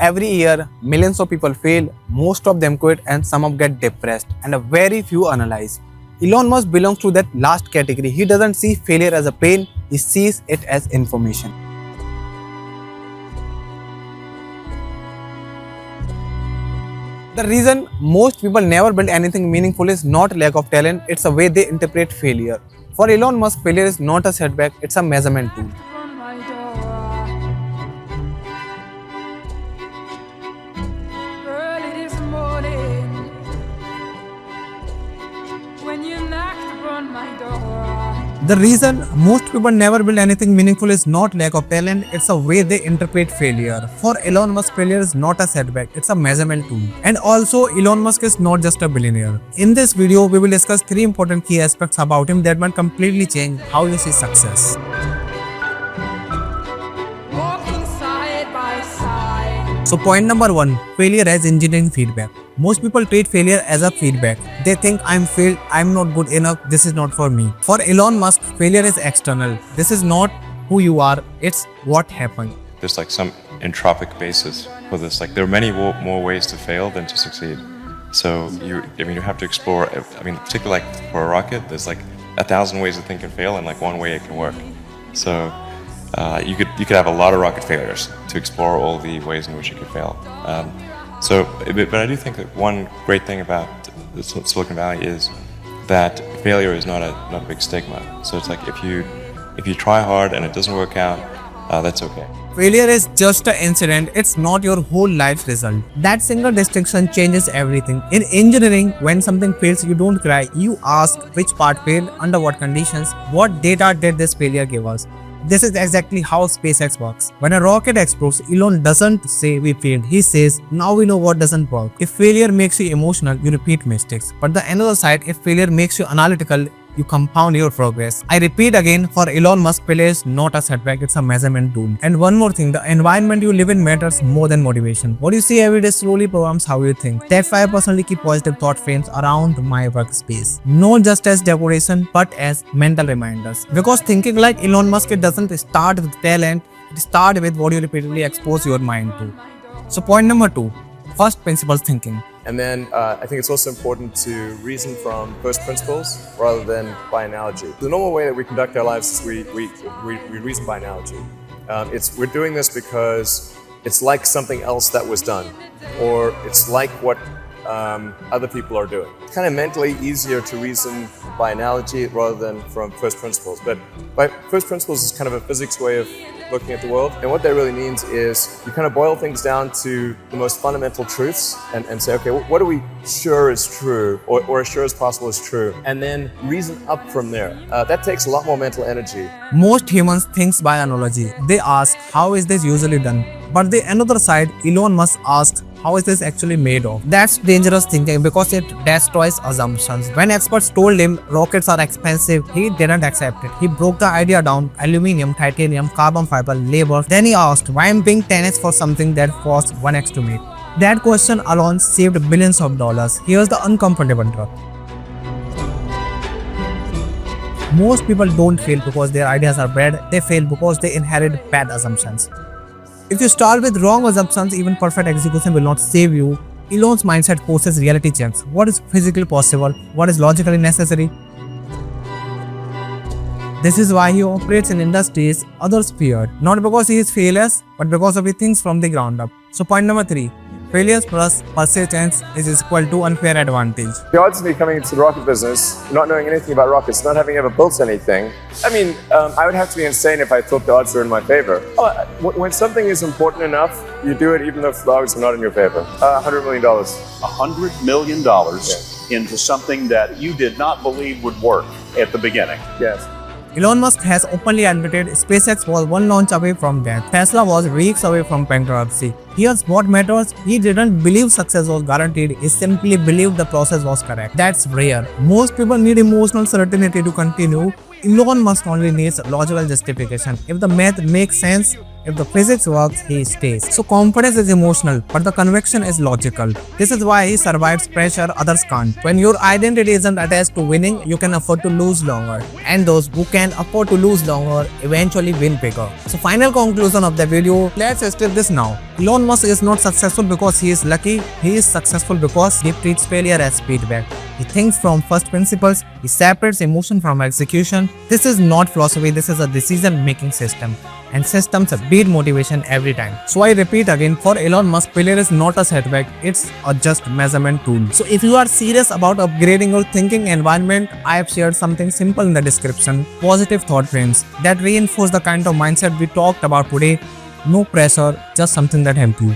Every year, millions of people fail, most of them quit, and some of get depressed, and a very few analyze. Elon Musk belongs to that last category. He doesn't see failure as a pain, he sees it as information. The reason most people never build anything meaningful is not lack of talent, it's a way they interpret failure. For Elon Musk, failure is not a setback, it's a measurement tool. The reason most people never build anything meaningful is not lack of talent, it's a way they interpret failure. For Elon Musk, failure is not a setback, it's a measurement tool. And also, Elon Musk is not just a billionaire. In this video, we will discuss 3 important key aspects about him that might completely change how you see success. So point number 1, failure as engineering feedback. Most people treat failure as a feedback. They think I'm failed, I'm not good enough, this is not for me. For Elon Musk, failure is external. This is not who you are, it's what happened. There's like some entropic basis for this. Like there are many more ways to fail than to succeed. So you have to explore. Particularly like for a rocket, there's like 1,000 ways to think and fail, and like one way it can work. So you could have a lot of rocket failures to explore all the ways in which you could fail. But I do think that one great thing about Silicon Valley is that failure is not a big stigma. So it's like if you try hard and it doesn't work out, that's okay. Failure is just an incident, it's not your whole life result. That single distinction changes everything. In engineering, when something fails, you don't cry. You ask which part failed, under what conditions, what data did this failure give us. This is exactly how SpaceX works. When a rocket explodes, Elon doesn't say we failed. He says, now we know what doesn't work. If failure makes you emotional, you repeat mistakes. But the another side, if failure makes you analytical, you compound your progress. I repeat again, for Elon Musk, failure is not a setback, it's a measurement tool. And one more thing, the environment you live in matters more than motivation. What you see every day slowly programs how you think. That's why I personally keep positive thought frames around my workspace. Not just as decoration, but as mental reminders. Because thinking like Elon Musk, it doesn't start with talent, it starts with what you repeatedly expose your mind to. So point number 2, first principles thinking. And then I think it's also important to reason from first principles rather than by analogy. The normal way that we conduct our lives is we reason by analogy. We're doing this because it's like something else that was done, or it's like what other people are doing. It's kind of mentally easier to reason by analogy rather than from first principles. But by first principles is kind of a physics way of looking at the world. And what that really means is you kind of boil things down to the most fundamental truths and say, okay, what are we sure is true or as sure as possible is true? And then reason up from there. That takes a lot more mental energy. Most humans think by analogy. They ask, how is this usually done? But the another side, Elon Musk asks, how is this actually made of? That's dangerous thinking because it destroys assumptions. When experts told him rockets are expensive, he didn't accept it. He broke the idea down: aluminium, titanium, carbon fiber, labor. Then he asked, why I'm paying 10x for something that costs 1x to make? That question alone saved billions of dollars. Here's the uncomfortable truth. Most people don't fail because their ideas are bad, they fail because they inherit bad assumptions. If you start with wrong assumptions, even perfect execution will not save you. Elon's mindset forces reality checks. What is physically possible? What is logically necessary? This is why he operates in industries others feared. Not because he is fearless, but because of he thinks from the ground up. So point number 3. Failure plus persistence is equal to unfair advantage. The odds of me coming into the rocket business, not knowing anything about rockets, not having ever built anything, I would have to be insane if I thought the odds were in my favor. When something is important enough, you do it even if the odds are not in your favor. $100 million. $100 million into something that you did not believe would work at the beginning. Yes. Elon Musk has openly admitted SpaceX was one launch away from death. Tesla was weeks away from bankruptcy. Here's what matters: he didn't believe success was guaranteed, he simply believed the process was correct. That's rare. Most people need emotional certainty to continue. Elon Musk only needs logical justification. If the math makes sense, If the physics works, he stays. So confidence is emotional, but the conviction is logical. This is why he survives pressure others can't. When your identity isn't attached to winning, you can afford to lose longer. And those who can afford to lose longer eventually win bigger. So final conclusion of the video, let's strip this now. Elon Musk is not successful because he is lucky, he is successful because he treats failure as feedback. He thinks from first principles, he separates emotion from execution. This is not philosophy, this is a decision-making system. And systems beat motivation every time. So I repeat again, for Elon Musk, failure is not a setback, it's a just measurement tool. So if you are serious about upgrading your thinking environment, I have shared something simple in the description, positive thought frames that reinforce the kind of mindset we talked about today. No pressure, just something that helps you.